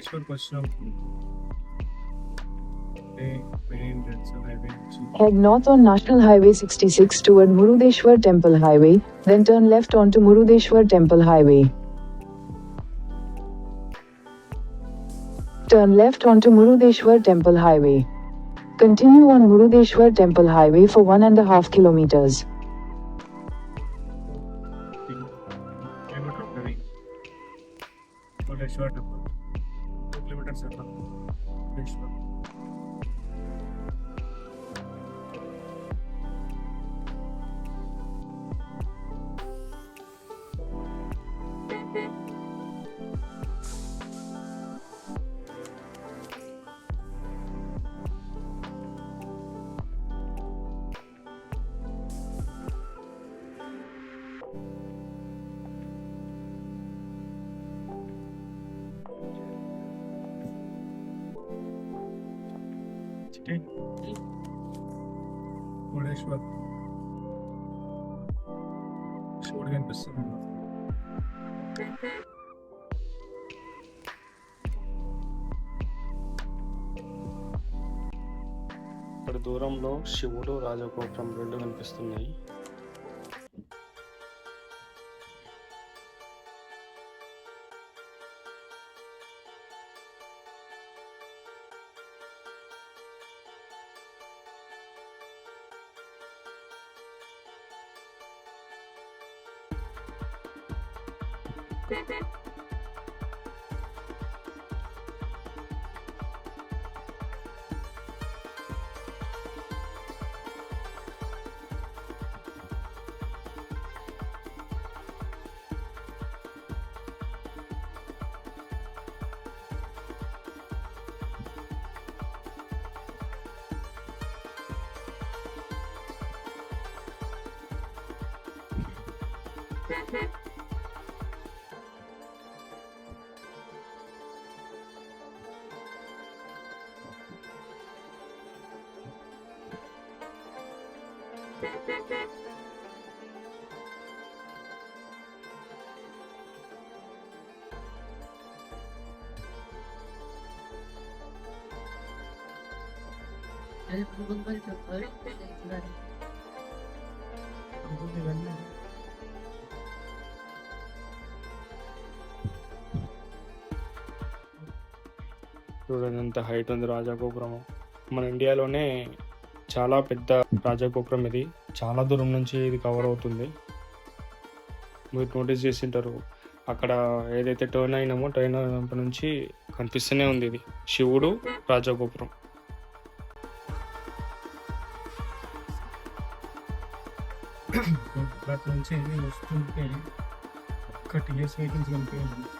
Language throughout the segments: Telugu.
మురుడేశ్వర్కి వచ్చినప్పుడు మెయిన్ హైవే నుంచి Head north on National Highway 66 toward Murudeshwar Temple Highway, then turn left onto Murudeshwar Temple Highway. Turn left onto Murudeshwar Temple Highway. Continue on Murudeshwar Temple Highway for 1.5 kilometers. Kilometre ఉంటుంది మురుడేశ్వర్ టెంపుల్ 2 కిలోమీటర్స్ వెళ్తాం మురుడేశ్వర్. మురుడేశ్వర్ శివుడు కనిపిస్తుంది. ఇక్కడ దూరంలో శివుడు రాజగోపురం రెండు కనిపిస్తున్నాయి. చూడండి ఎంత హైట్ ఉంది రాజగోపురం. మన ఇండియాలోనే చాలా పెద్ద రాజగోపురం ఇది. చాలా దూరం నుంచి ఇది కవర్ అవుతుంది. మీరు నోటీస్ చేసింటారు అక్కడ ఏదైతే టర్న్ అయినామో టర్న్ అయినప్పటి నుంచి కనిపిస్తూనే ఉంది ఇది శివుడు రాజగోపురం. అటు నుంచి వస్తుంటే ఒక టీఎస్ వెహికల్స్ కనిపించింది.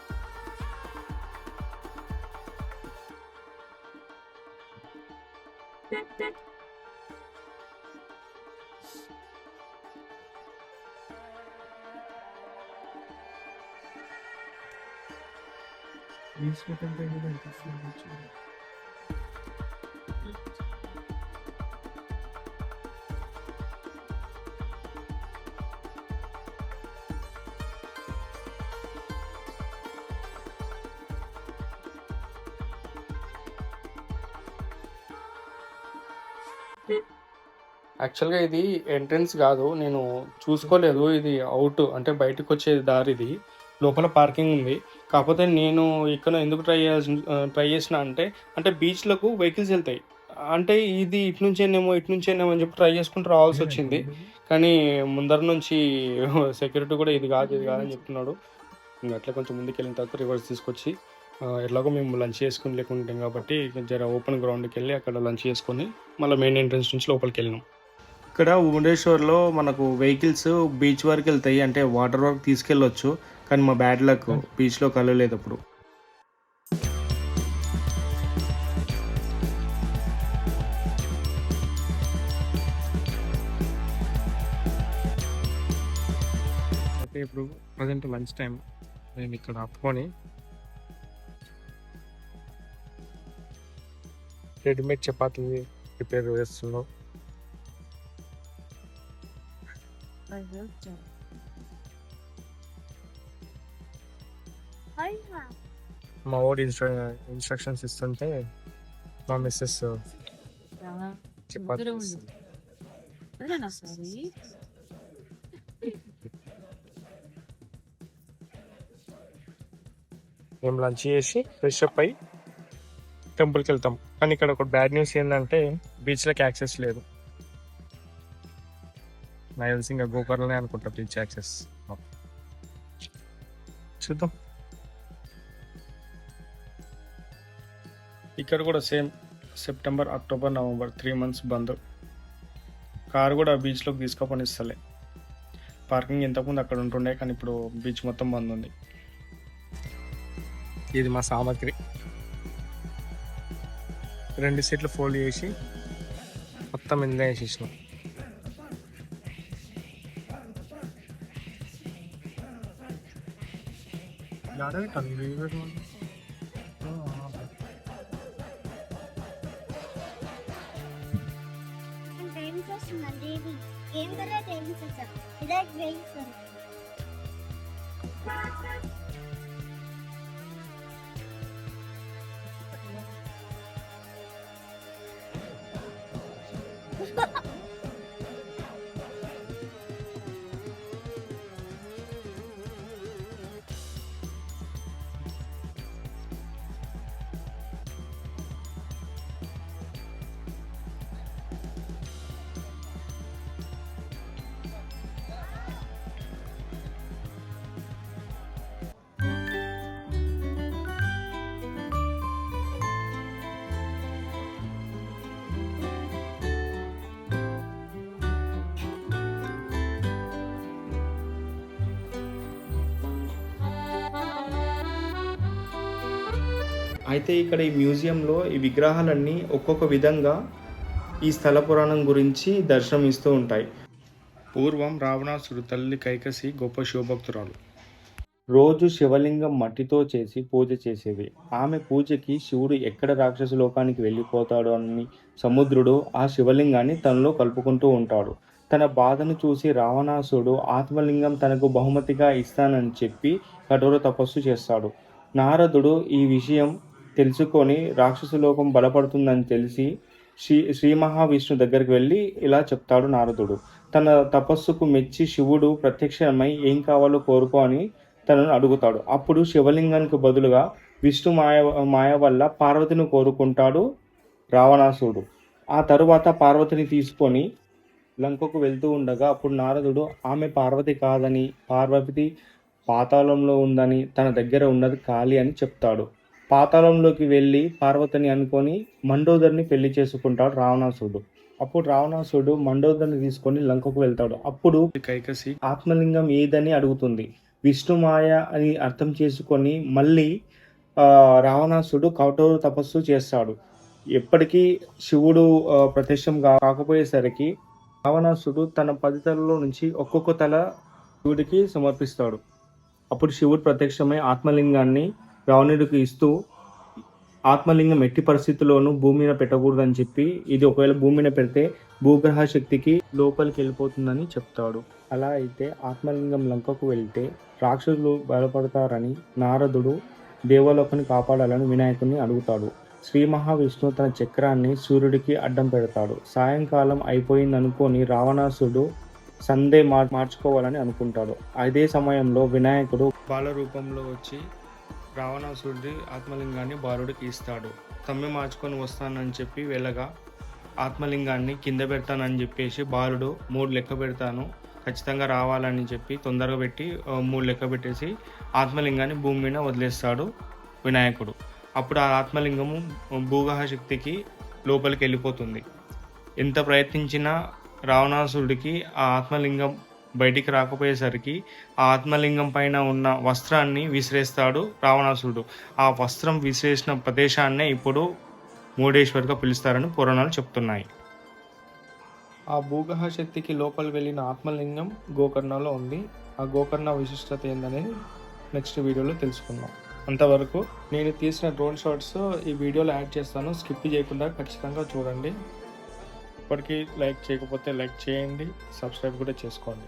యాక్చువల్గా ఇది ఎంట్రన్స్ కాదు, నేను చూసుకోలేదు. ఇది అవుట్ అంటే బయటకు వచ్చే దారి. ఇది లోపల పార్కింగ్ ఉంది. కాకపోతే నేను ఇక్కడ ఎందుకు ట్రై చేసిన అంటే బీచ్లకు వెహికల్స్ వెళ్తాయి అంటే ఇది ఇటు నుంచేనేమో అని చెప్పి ట్రై చేసుకుంటూ రావాల్సి వచ్చింది. కానీ ముందర నుంచి సెక్యూరిటీ కూడా ఇది కాదని చెప్తున్నాడు. ఇంకా అట్లా కొంచెం ముందుకు వెళ్ళిన తర్వాత రివర్స్ తీసుకొచ్చి ఎట్లాగో మేము లంచ్ చేసుకుని లేకుంటాం కాబట్టి జర ఓపెన్ గ్రౌండ్కి వెళ్ళి అక్కడ లంచ్ చేసుకొని మళ్ళీ మెయిన్ ఎంట్రన్స్ నుంచి లోపలికి వెళ్ళినాం. ఇక్కడ మురుడేశ్వర్లో మనకు వెహికల్స్ బీచ్ వరకు వెళ్తాయి, అంటే వాటర్ వరకు తీసుకెళ్ళొచ్చు. కానీ మా బ్యాడ్ లక్ బీచ్లో కలవలేదు అప్పుడు. అయితే ఇప్పుడు ప్రజెంట్ లంచ్ టైం. మేము ఇక్కడ ఆపుకొని రెడీమేడ్ చపాతీ ప్రిపేర్ చేస్తున్నాం. మా ఓడి ఇన్స్ట్రక్షన్స్ ఇస్తుంటే మా మిస్సెస్ చపాతీ చేస్తుంది. మేము లంచ్ చేసి ఫ్రెష్ అప్ అయ్యి టెంపుల్కి వెళ్తాం. కానీ ఇక్కడ ఒక బ్యాడ్ న్యూస్ ఏంటంటే బీచ్లోకి యాక్సెస్ లేదు. నాకు తెలిసి ఇంకా గోకర్ణనే అనుకుంటా బీచ్ యాక్సెస్. చూద్దాం. ఇక్కడ కూడా same September, October, November 3 months బంద్. కారు కూడా బీచ్లోకి తీసుకపోనిస్తలే. పార్కింగ్ ఇంతకుముందు అక్కడ ఉంటుండే, కానీ ఇప్పుడు బీచ్ మొత్తం బంద్ ఉంది. ఇది మా సామాగ్రి. 2 సీట్లు ఫోల్డ్ చేసి మొత్తం ఇందులో వేసేసినాం. అయితే ఇక్కడ ఈ మ్యూజియంలో ఈ విగ్రహాలన్నీ ఒక్కొక్క విధంగా ఈ స్థల పురాణం గురించి దర్శనం ఇస్తూ ఉంటాయి. పూర్వం రావణాసుడు తల్లి కైకసి గొప్ప శివభక్తురాలు. రోజు శివలింగం మట్టితో చేసి పూజ చేసేది. ఆమె పూజకి శివుడు ఎక్కడ రాక్షస లోకానికి వెళ్ళిపోతాడు అని సముద్రుడు ఆ శివలింగాన్ని తనలో కలుపుకుంటూ ఉంటాడు. తన బాధను చూసి రావణాసుడు ఆత్మలింగం తనకు బహుమతిగా ఇస్తానని చెప్పి కఠోర తపస్సు చేస్తాడు. నారదుడు ఈ విషయం తెలుసుకొని రాక్షసలోకం బలపడుతుందని తెలిసి శ్రీ మహావిష్ణు దగ్గరికి వెళ్ళి ఇలా చెప్తాడు నారదుడు. తన తపస్సుకు మెచ్చి శివుడు ప్రత్యక్షమై ఏం కావాలో కోరుకో అని తనను అడుగుతాడు. అప్పుడు శివలింగానికి బదులుగా విష్ణు మాయ వల్ల పార్వతిని కోరుకుంటాడు రావణాసుడు. ఆ తరువాత పార్వతిని తీసుకొని లంకకు వెళ్తూ ఉండగా అప్పుడు నారదుడు ఆమె పార్వతి కాదని, పార్వతి పాతాళంలో ఉందని, తన దగ్గర ఉన్నది ఖాళీ అని చెప్తాడు. పాతాళంలోకి వెళ్ళి పార్వతిని అనుకొని మండోదరిని పెళ్లి చేసుకుంటాడు రావణాసుడు. అప్పుడు రావణాసుడు మండోదరిని తీసుకొని లంకకు వెళ్తాడు. అప్పుడు కైకసి ఆత్మలింగం ఏదని అడుగుతుంది. విష్ణుమాయ అని అర్థం చేసుకొని మళ్ళీ రావణాసుడు కఠోర తపస్సు చేస్తాడు. ఎప్పటికీ శివుడు ప్రత్యక్షం కాకపోయేసరికి రావణాసుడు తన 10 తలలో నుంచి ఒక్కొక్క తల శివుడికి సమర్పిస్తాడు. అప్పుడు శివుడు ప్రత్యక్షమై ఆత్మలింగాన్ని రావణుడికి ఇస్తూ ఆత్మలింగం ఎట్టి పరిస్థితుల్లోనూ భూమి మీద పెట్టకూడదని చెప్పి, ఇది ఒకవేళ భూమి మీద పెడితే భూగ్రహ శక్తికి లోపలికి వెళ్ళిపోతుందని చెప్తాడు. అలా అయితే ఆత్మలింగం లంకకు వెళ్తే రాక్షసులు బలపడతారని నారదుడు దేవలోకాన్ని కాపాడాలని వినాయకుడిని అడుగుతాడు. శ్రీ మహావిష్ణువు తన చక్రాన్ని సూర్యుడికి అడ్డం పెడతాడు. సాయంకాలం అయిపోయిందనుకొని రావణాసుడు సందే మార్చుకోవాలని అనుకుంటాడు. అదే సమయంలో వినాయకుడు బాల రూపంలో వచ్చి రావణాసుడి ఆత్మలింగాన్ని బాలుడికి ఇస్తాడు. తమ్మి మార్చుకొని వస్తానని చెప్పి వెళ్ళగా ఆత్మలింగాన్ని కింద పెడతానని చెప్పేసి బాలుడు 3 లెక్క పెడతాను ఖచ్చితంగా రావాలని చెప్పి తొందరగా పెట్టి 3 లెక్క పెట్టేసి ఆత్మలింగాన్ని భూమి మీద వదిలేస్తాడు వినాయకుడు. అప్పుడు ఆ ఆత్మలింగము భూగ్రహ శక్తికి లోపలికి వెళ్ళిపోతుంది. ఎంత ప్రయత్నించినా రావణాసుడికి ఆ ఆత్మలింగం బయటికి రాకపోయేసరికి ఆ ఆత్మలింగం పైన ఉన్న వస్త్రాన్ని విసిరేస్తాడు రావణాసురుడు. ఆ వస్త్రం విసిరేసిన ప్రదేశాన్నే ఇప్పుడు మూడేశ్వర్గా పిలుస్తారని పురాణాలు చెప్తున్నాయి. ఆ భూగ్రహ శక్తికి లోపలి వెళ్ళిన ఆత్మలింగం గోకర్ణలో ఉంది. ఆ గోకర్ణ విశిష్టత ఏందనేది నెక్స్ట్ వీడియోలో తెలుసుకుందాం. అంతవరకు నేను తీసిన డ్రోన్ షాట్స్ ఈ వీడియోలో యాడ్ చేస్తాను. స్కిప్ చేయకుండా ఖచ్చితంగా చూడండి. ఇప్పటికీ లైక్ చేయకపోతే లైక్ చేయండి, సబ్స్క్రైబ్ కూడా చేసుకోండి.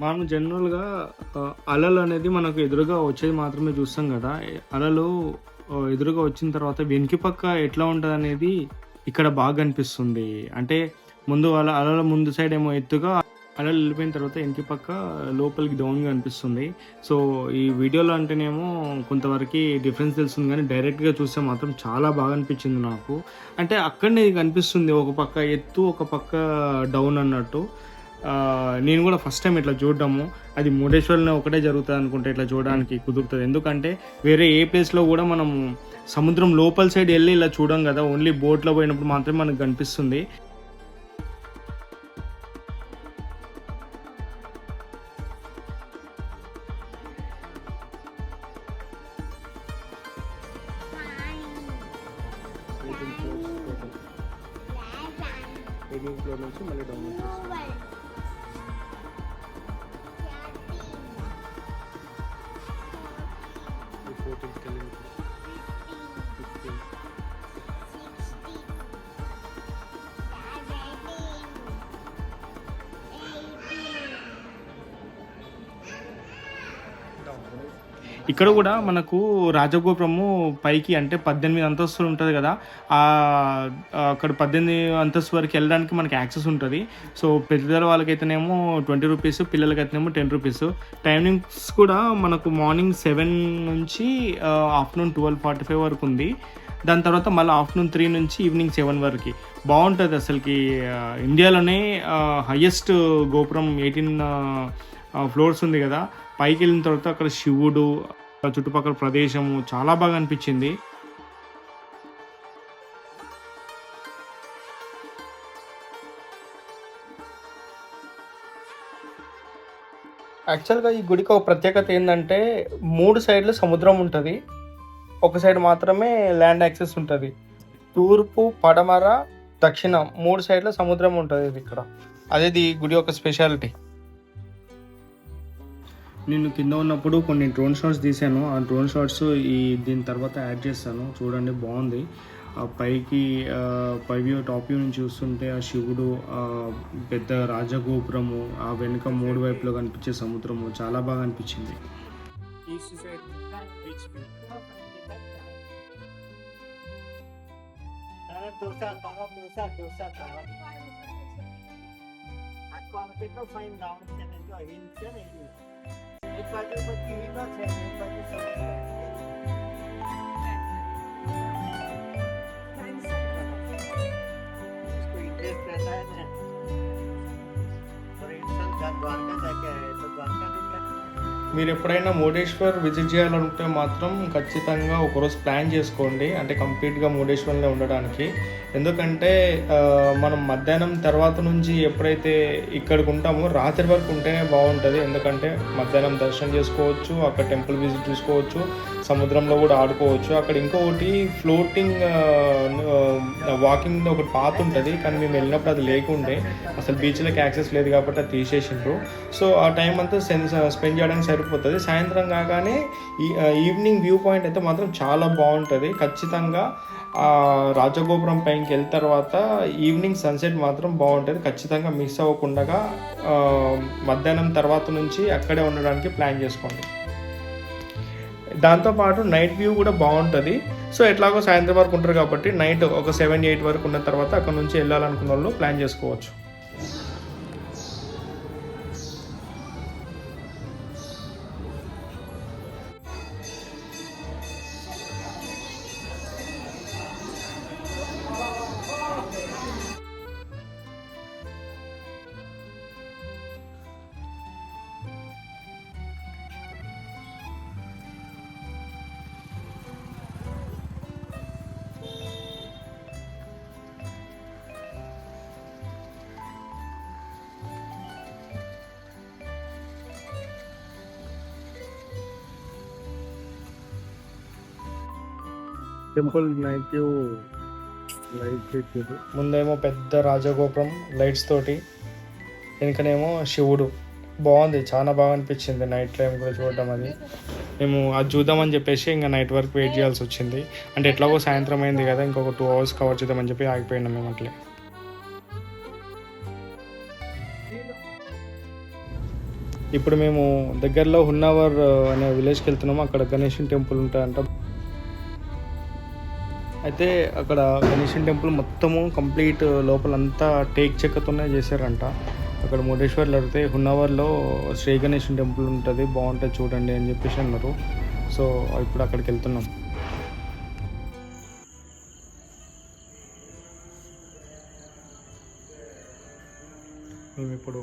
మనం జనరల్గా అలలు అనేది మనకు ఎదురుగా వచ్చేది మాత్రమే చూస్తాం కదా. అలలు ఎదురుగా వచ్చిన తర్వాత వెనక పక్క ఎట్లా ఉంటుంది అనేది ఇక్కడ బాగా అనిపిస్తుంది. అంటే ముందు అలల ముందు సైడ్ ఏమో ఎత్తుగా, అలలు వెళ్ళిపోయిన తర్వాత వెనక పక్క లోపలికి డౌన్గా అనిపిస్తుంది. సో ఈ వీడియోలో అంటేనేమో కొంతవరకు డిఫరెన్స్ తెలుస్తుంది, కానీ డైరెక్ట్గా చూస్తే మాత్రం చాలా బాగా అనిపించింది నాకు. అంటే అక్కడనే కనిపిస్తుంది ఒక పక్క ఎత్తు ఒక పక్క డౌన్ అన్నట్టు. నేను కూడా ఫస్ట్ టైం ఇట్లా చూడడము. అది మురుడేశ్వర్లో ఒకటే జరుగుతుంది అనుకుంటే ఇట్లా చూడడానికి కుదురుతుంది. ఎందుకంటే వేరే ఏ ప్లేస్లో కూడా మనం సముద్రం లోపల సైడ్ వెళ్ళి ఇలా చూడం కదా, ఓన్లీ బోట్లో పోయినప్పుడు మాత్రమే మనకు కనిపిస్తుంది. నుంచి మళ్ళీ డౌన్ ఇక్కడ కూడా మనకు రాజగోపురము పైకి అంటే 18 అంతస్తులు ఉంటుంది కదా, అక్కడ 18 అంతస్తు వరకు వెళ్ళడానికి మనకి యాక్సెస్ ఉంటుంది. సో పెద్దల వాళ్ళకైతేనేమో 20 రూపీస్, పిల్లలకైతేనేమో 10 రూపీస్. టైమింగ్స్ కూడా మనకు మార్నింగ్ 7 నుంచి ఆఫ్టర్నూన్ 12:45 వరకు ఉంది. దాని తర్వాత మళ్ళీ ఆఫ్టర్నూన్ 3 నుంచి ఈవినింగ్ 7 వరకు బాగుంటుంది. అసలుకి ఇండియాలోనే హయ్యెస్ట్ గోపురం 18 ఫ్లోర్స్ ఉంది కదా. పైకి వెళ్ళిన తర్వాత అక్కడ శివుడు, చుట్టుపక్కల ప్రదేశము చాలా బాగా అనిపించింది. యాక్చువల్గా ఈ గుడికి ఒక ప్రత్యేకత ఏంటంటే 3 సైడ్లు సముద్రం ఉంటుంది, ఒక సైడ్ మాత్రమే ల్యాండ్ యాక్సెస్ ఉంటుంది. తూర్పు, పడమర, దక్షిణం 3 సైడ్ల సముద్రం ఉంటుంది ఇది ఇక్కడ. అదే ఈ గుడి యొక్క స్పెషాలిటీ. నేను కింద ఉన్నప్పుడు కొన్ని డ్రోన్ షాట్స్ తీసాను. ఆ డ్రోన్ షాట్స్ దీని తర్వాత యాడ్ చేస్తాను. చూడండి బాగుంది. పైకి టాప్ వ్యూ నుంచి చూస్తుంటే ఆ శివుడు, పెద్ద రాజగోపురము, ఆ వెనుక 3 వైపులో కనిపించే సముద్రము చాలా బాగా అనిపించింది. एक बाजू बच्ची हिम्मत है, एक बाजू समझ है। इसको इंटरेस्ट रहता है ना, और इंसान जब द्वारका जाके आए तो द्वारका में क्या మీరు ఎప్పుడైనా మురుడేశ్వర్ విజిట్ చేయాలంటే మాత్రం ఖచ్చితంగా ఒకరోజు ప్లాన్ చేసుకోండి, అంటే కంప్లీట్గా మురుడేశ్వర్లో ఉండడానికి. ఎందుకంటే మనం మధ్యాహ్నం తర్వాత నుంచి ఎప్పుడైతే ఇక్కడికి ఉంటామో రాత్రి వరకు ఉంటేనే బాగుంటుంది. ఎందుకంటే మధ్యాహ్నం దర్శనం చేసుకోవచ్చు, అక్కడ టెంపుల్ విజిట్ చూసుకోవచ్చు, సముద్రంలో కూడా ఆడుకోవచ్చు. అక్కడ ఇంకొకటి ఫ్లోటింగ్ వాకింగ్ ఒకటి పాత్ ఉంటుంది, కానీ మేము వెళ్ళినప్పుడు అది లేకుండే. అసలు బీచ్లోకి యాక్సెస్ లేదు కాబట్టి అది తీసేసిండ్రు. సో ఆ టైం అంతా స్పెండ్ చేయడానికి సరిపోతుంది. సాయంత్రం కాగానే ఈవినింగ్ వ్యూ పాయింట్ అయితే మాత్రం చాలా బాగుంటుంది. ఖచ్చితంగా రాజగోపురం పైకి వెళ్ళిన తర్వాత ఈవినింగ్ సన్సెట్ మాత్రం బాగుంటుంది. ఖచ్చితంగా మిస్ అవ్వకుండా మధ్యాహ్నం తర్వాత నుంచి అక్కడే ఉండడానికి ప్లాన్ చేసుకోండి. దాంతోపాటు నైట్ వ్యూ కూడా బాగుంటుంది. సో ఎట్లాగో సాయంత్రం వరకు ఉంటారు కాబట్టి నైట్ ఒక 7-8 వరకు ఉన్న తర్వాత అక్కడ నుంచి వెళ్ళాలనుకున్న వాళ్ళు ప్లాన్ చేసుకోవచ్చు. టెంపుల్ నైట్ వ్యూ లైట్ ముందేమో పెద్ద రాజగోపురం లైట్స్ తోటి, వెనుకనేమో శివుడు. బాగుంది, చాలా బాగా అనిపించింది నైట్ టైం కూడా చూడటం. అది మేము అది చూద్దామని చెప్పేసి ఇంకా నైట్ వరకు వెయిట్ చేయాల్సి వచ్చింది. అంటే ఎట్లాగో సాయంత్రం అయింది కదా, ఇంకొక 2 hours కవర్ చేద్దామని చెప్పి ఆగిపోయినాం మేము అట్లే. ఇప్పుడు మేము దగ్గరలో హున్నావర్ అనే విలేజ్కి వెళ్తున్నాము. అక్కడ గణేషన్ టెంపుల్ ఉంటాయంట. అయితే అక్కడ గణేషన్ టెంపుల్ మొత్తము కంప్లీట్ లోపలంతా టేక్ చెక్కతోనే చేశారంట. అక్కడ మురుడేశ్వర్లో అడిగితే హున్నావర్లో శ్రీ గణేషన్ టెంపుల్ ఉంటుంది, బాగుంటుంది చూడండి అని చెప్పేసి అన్నారు. సో ఇప్పుడు అక్కడికి వెళ్తున్నాం. మేము ఇప్పుడు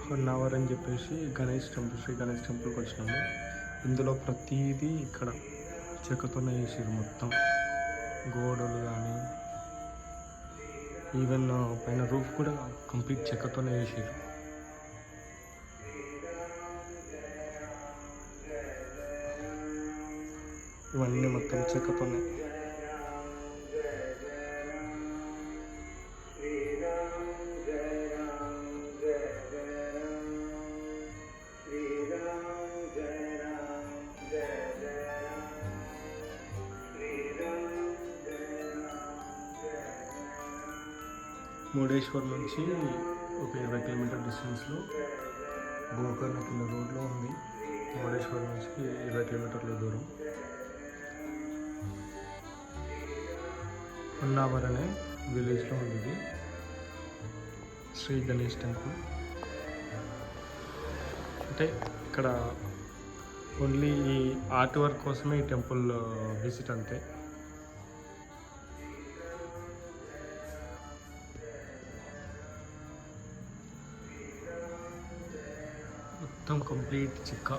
హున్నావర్ అని చెప్పేసి గణేష్ టెంపుల్, శ్రీ గణేష్ టెంపుల్కి వచ్చినాము. ఇందులో ప్రతిదీ ఇక్కడ చెక్కతోనే చేసారు. మొత్తం గోడలు కానీ ఈవెన్ పైన రూఫ్ కూడా కంప్లీట్ చెక్కతోనే వేసారు. ఇవన్నీ మొత్తం చెక్కతోనే. మురుడేశ్వర్ నుంచి ఒక 20 కిలోమీటర్ డిస్టెన్స్లో గోకర్ణకిల్ల రోడ్లో ఉంది. మురుడేశ్వర్ నుంచి 20 కిలోమీటర్ల దూరం హున్నావర్ అనే విలేజ్లో ఉంది ఇది శ్రీ గణేష్ టెంపుల్. అంటే ఇక్కడ ఓన్లీ ఈ ఆర్ట్ వర్క్ కోసమే ఈ టెంపుల్ విజిట్ అంతే. మొత్తం కంప్లీట్ చెక్క.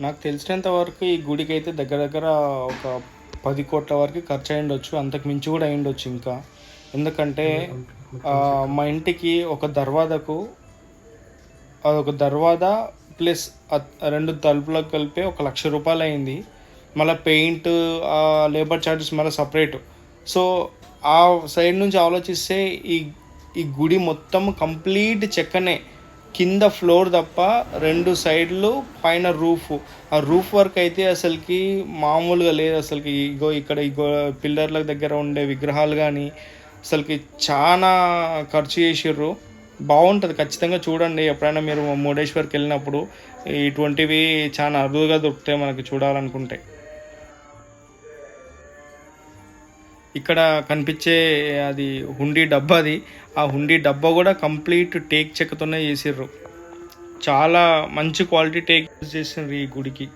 నాకు తెలిసినంత వరకు ఈ గుడికి అయితే దగ్గర దగ్గర ఒక 10 కోట్ల వరకు ఖర్చు అయ్యుండొచ్చు, అంతకు మించి కూడా అయ్యుండొచ్చు ఇంకా. ఎందుకంటే మా ఇంటికి ఒక దర్వాజకు అదొక దర్వాజా ప్లస్ 2 తలుపులకు కలిపి 1 లక్ష రూపాయలు అయింది. మళ్ళీ పెయింట్, లేబర్ ఛార్జెస్ మళ్ళీ సపరేట్. సో ఆ సైడ్ నుంచి ఆలోచిస్తే ఈ గుడి మొత్తం కంప్లీట్ చెక్కనే. కింద ఫ్లోర్ తప్ప 2 సైడ్లు పైన రూఫ్. ఆ రూఫ్ వర్క్ అయితే అసలుకి మామూలుగా లేదు. అసలుకి ఇక్కడ పిల్లర్ల దగ్గర ఉండే విగ్రహాలు కానీ అసలుకి చాలా ఖర్చు చేసిర్రు. బాగుంటుంది, ఖచ్చితంగా చూడండి ఎప్పుడైనా మీరు మురుడేశ్వర్కి వెళ్ళినప్పుడు. ఇటువంటివి చాలా అరుదుగా దొరుకుతాయి మనకి చూడాలనుకుంటే. ఇక్కడ కనిపించే అది హుండీ డబ్బాది. ఆ హుండీ డబ్బా కూడా కంప్లీట్ టేక్ చెక్కతోనే చేసిర్రు. చాలా మంచి క్వాలిటీ టేక్ చేసిర్రు ఈ గుడికి.